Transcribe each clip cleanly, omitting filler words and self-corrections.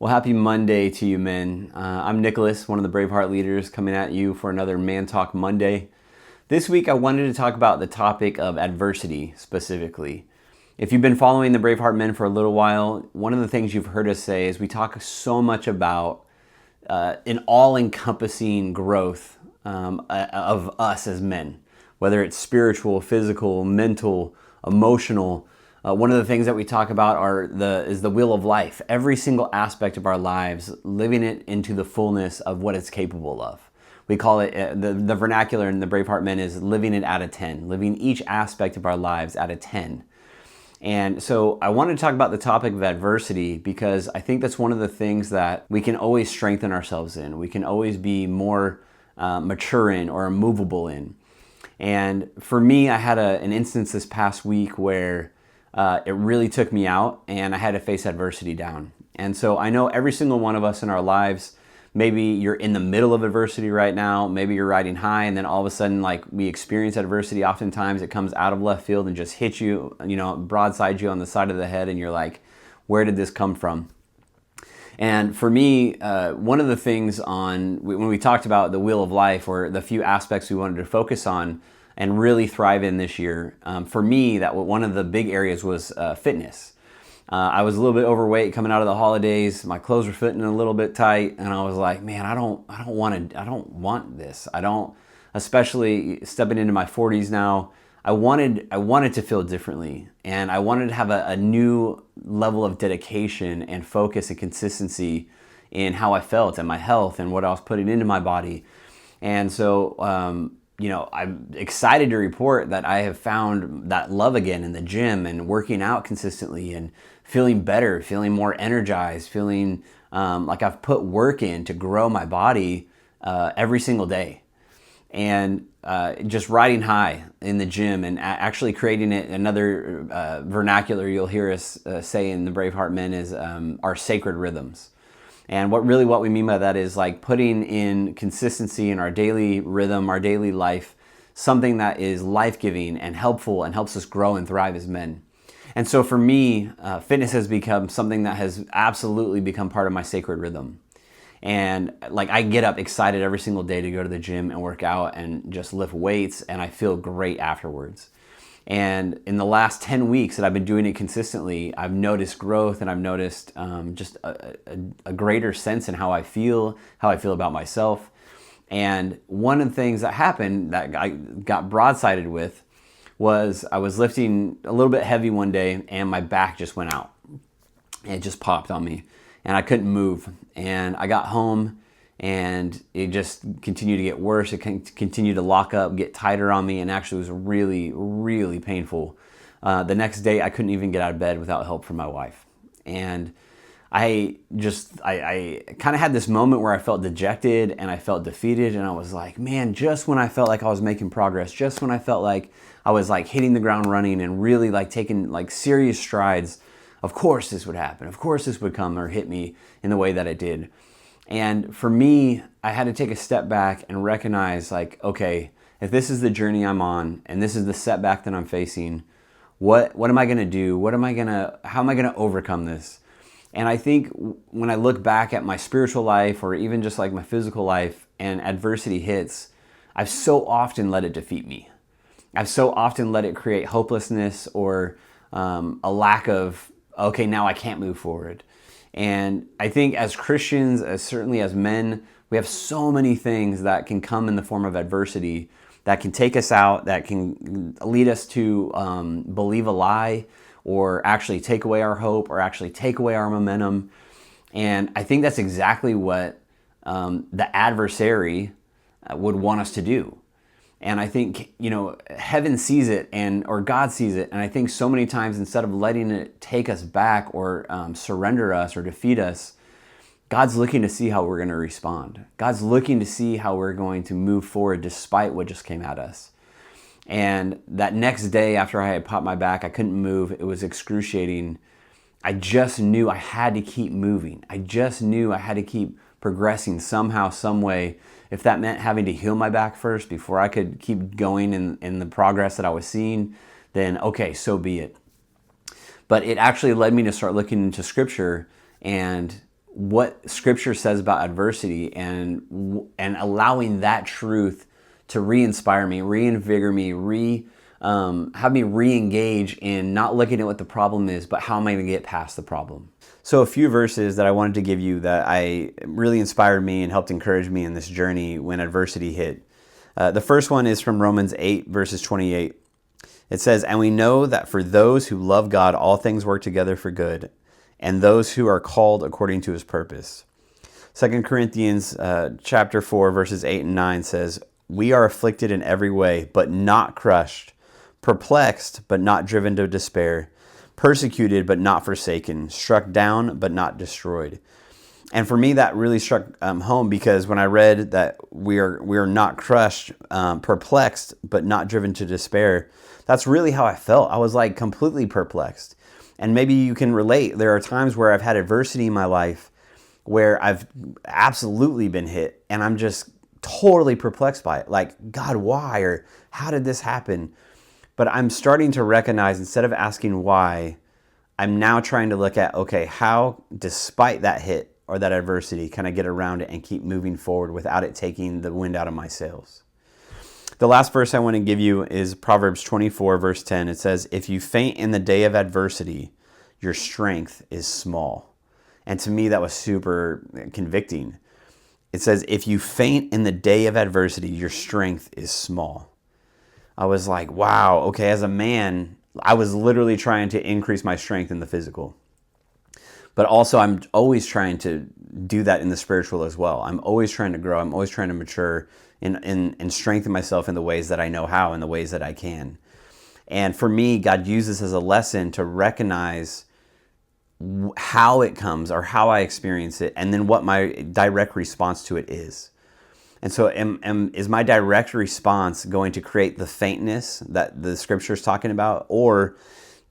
Well, happy Monday to you, men. I'm Nicholas, one of the Braveheart leaders, coming at you for another Man Talk Monday. This week, I wanted to talk about the topic of adversity specifically. If you've been following the Braveheart men for a little while, one of the things you've heard us say is we talk so much about an all-encompassing growth of us as men, whether it's spiritual, physical, mental, emotional. One of the things that we talk about is the wheel of life. Every single aspect of our lives, living it into the fullness of what it's capable of. We call it, the vernacular in the Braveheart Men is living it at a 10, living each aspect of our lives at a 10. And so I wanted to talk about the topic of adversity because I think that's one of the things that we can always strengthen ourselves in. We can always be more mature in or immovable in. And for me, I had an instance this past week where it really took me out and I had to face adversity down. And so I know every single one of us in our lives, maybe you're in the middle of adversity right now, maybe you're riding high and then all of a sudden like we experience adversity, oftentimes it comes out of left field and just hits you, broadside you on the side of the head and you're like, where did this come from? And for me, one of the things when we talked about the wheel of life or the few aspects we wanted to focus on and really thrive in this year, for me, that one of the big areas was fitness. I was a little bit overweight coming out of the holidays. My clothes were fitting a little bit tight, and I was like, man, I don't want this. Especially stepping into my 40s now. I wanted to feel differently, and I wanted to have a new level of dedication and focus and consistency in how I felt and my health and what I was putting into my body. And so, I'm excited to report that I have found that love again in the gym and working out consistently and feeling better, feeling more energized, feeling like I've put work in to grow my body every single day. And just riding high in the gym and actually creating it. Another vernacular you'll hear us say in the Braveheart Men is our sacred rhythms. And what we mean by that is like putting in consistency in our daily rhythm, our daily life, something that is life-giving and helpful and helps us grow and thrive as men. And so for me, fitness has become something that has absolutely become part of my sacred rhythm. And like I get up excited every single day to go to the gym and work out and just lift weights, and I feel great afterwards. And in the last 10 weeks that I've been doing it consistently, I've noticed growth and I've noticed just a greater sense in how I feel about myself. And one of the things that happened that I got broadsided with was I was lifting a little bit heavy one day and my back just went out. It just popped on me and I couldn't move. And I got home and it just continued to get worse. It continued to lock up, get tighter on me, and actually was really, really painful. The next day, I couldn't even get out of bed without help from my wife. And I kind of had this moment where I felt dejected and I felt defeated, and I was like, man, just when I felt like I was making progress, just when I felt like I was like hitting the ground running and really like taking like serious strides, of course this would happen. Of course this would come or hit me in the way that it did. And for me, I had to take a step back and recognize like, okay, if this is the journey I'm on and this is the setback that I'm facing, what am I going to do? How am I going to overcome this? And I think when I look back at my spiritual life or even just like my physical life and adversity hits, I've so often let it defeat me. I've so often let it create hopelessness or a lack of, okay, now I can't move forward. And I think as Christians, certainly as men, we have so many things that can come in the form of adversity that can take us out, that can lead us to believe a lie or actually take away our hope or actually take away our momentum. And I think that's exactly what the adversary would want us to do. And I think, heaven sees it or God sees it. And I think so many times instead of letting it take us back or surrender us or defeat us, God's looking to see how we're going to respond. God's looking to see how we're going to move forward despite what just came at us. And that next day after I had popped my back, I couldn't move. It was excruciating. I just knew I had to keep moving. I just knew I had to keep progressing somehow, some way. If that meant having to heal my back first before I could keep going in the progress that I was seeing, then okay, so be it. But it actually led me to start looking into scripture and what Scripture says about adversity and allowing that truth to re-inspire me, reinvigorate me, have me re-engage in not looking at what the problem is, but how am I going to get past the problem. So a few verses that I wanted to give you that I really inspired me and helped encourage me in this journey when adversity hit. The first one is from Romans 8, verses 28. It says, "And we know that for those who love God, all things work together for good, and those who are called according to his purpose." 2 Corinthians chapter 4, verses 8 and 9 says, "We are afflicted in every way, but not crushed, perplexed, but not driven to despair, persecuted, but not forsaken, struck down, but not destroyed." And for me, that really struck home, because when I read that we are not crushed, perplexed, but not driven to despair, that's really how I felt. I was like completely perplexed. And maybe you can relate. There are times where I've had adversity in my life where I've absolutely been hit, and I'm just totally perplexed by it. Like, God, why? Or how did this happen? But I'm starting to recognize, instead of asking why, I'm now trying to look at, okay, how, despite that hit or that adversity, can I get around it and keep moving forward without it taking the wind out of my sails? The last verse I want to give you is Proverbs 24, verse 10. It says, "If you faint in the day of adversity, your strength is small." And to me, that was super convicting. It says, if you faint in the day of adversity, your strength is small. I was like, wow, okay, as a man, I was literally trying to increase my strength in the physical. But also, I'm always trying to do that in the spiritual as well. I'm always trying to grow. I'm always trying to mature and strengthen myself in the ways that I know how, in the ways that I can. And for me, God used this as a lesson to recognize how it comes or how I experience it, and then what my direct response to it is. And so is my direct response going to create the faintness that the scripture is talking about? Or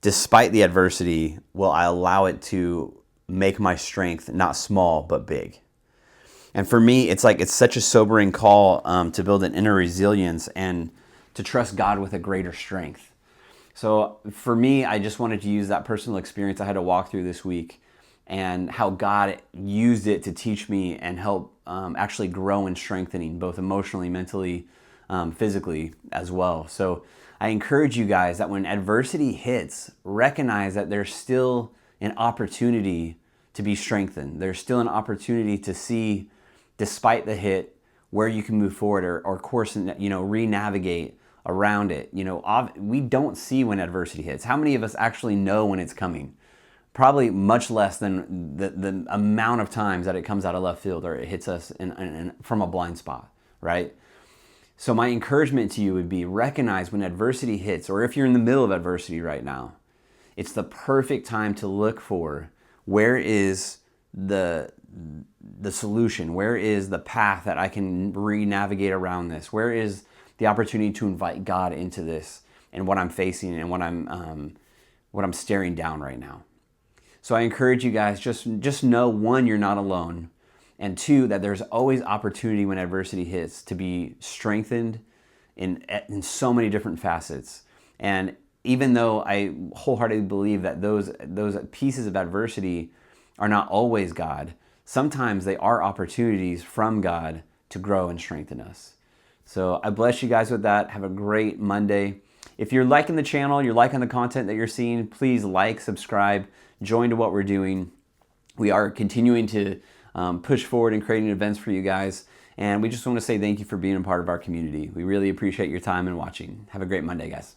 despite the adversity, will I allow it to make my strength not small, but big? And for me, it's such a sobering call to build an inner resilience and to trust God with a greater strength. So for me, I just wanted to use that personal experience I had to walk through this week, and how God used it to teach me and help actually grow in strengthening, both emotionally, mentally, physically as well. So I encourage you guys that when adversity hits, recognize that there's still an opportunity to be strengthened. There's still an opportunity to see, despite the hit, where you can move forward or course, re-navigate around it. We don't see when adversity hits. How many of us actually know when it's coming? Probably much less than the amount of times that it comes out of left field or it hits us from a blind spot, right? So my encouragement to you would be, recognize when adversity hits, or if you're in the middle of adversity right now, it's the perfect time to look for, where is the solution? Where is the path that I can re-navigate around this? Where is the opportunity to invite God into this and what I'm facing and what I'm staring down right now? So I encourage you guys, just know, one, you're not alone, and two, that there's always opportunity when adversity hits to be strengthened in so many different facets. And even though I wholeheartedly believe that those pieces of adversity are not always God, sometimes they are opportunities from God to grow and strengthen us. So I bless you guys with that. Have a great Monday. If you're liking the channel, you're liking the content that you're seeing, please like, subscribe, join to what we're doing. We are continuing to push forward and creating events for you guys. And we just want to say thank you for being a part of our community. We really appreciate your time and watching. Have a great Monday, guys.